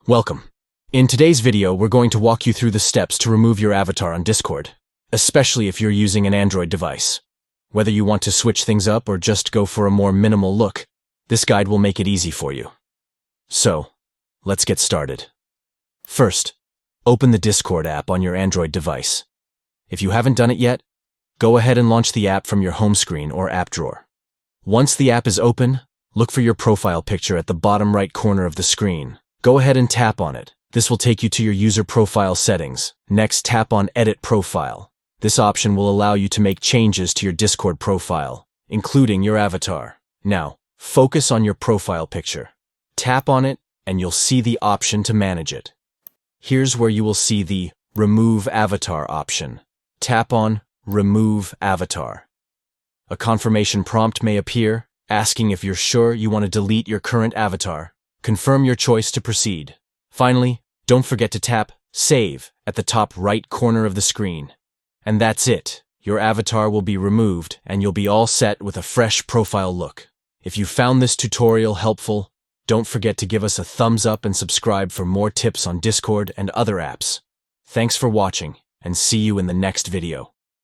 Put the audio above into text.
Welcome. In today's video, we're going to walk you through the steps to remove your avatar on Discord, especially if you're using an Android device. Whether you want to switch things up or just go for a more minimal look, this guide will make it easy for you. So, let's get started. First, open the Discord app on your Android device. If you haven't done it yet, go ahead and launch the app from your home screen or app drawer. Once the app is open, look for your profile picture at the bottom right corner of the screen. Go ahead and tap on it. This will take you to your user profile settings. Next, tap on Edit Profile. This option will allow you to make changes to your Discord profile, including your avatar. Now, focus on your profile picture. Tap on it, and you'll see the option to manage it. Here's where you will see the Remove Avatar option. Tap on Remove Avatar. A confirmation prompt may appear, asking if you're sure you want to delete your current avatar. Confirm your choice to proceed. Finally, don't forget to tap Save at the top right corner of the screen. And that's it. Your avatar will be removed and you'll be all set with a fresh profile look. If you found this tutorial helpful, don't forget to give us a thumbs up and subscribe for more tips on Discord and other apps. Thanks for watching, and see you in the next video.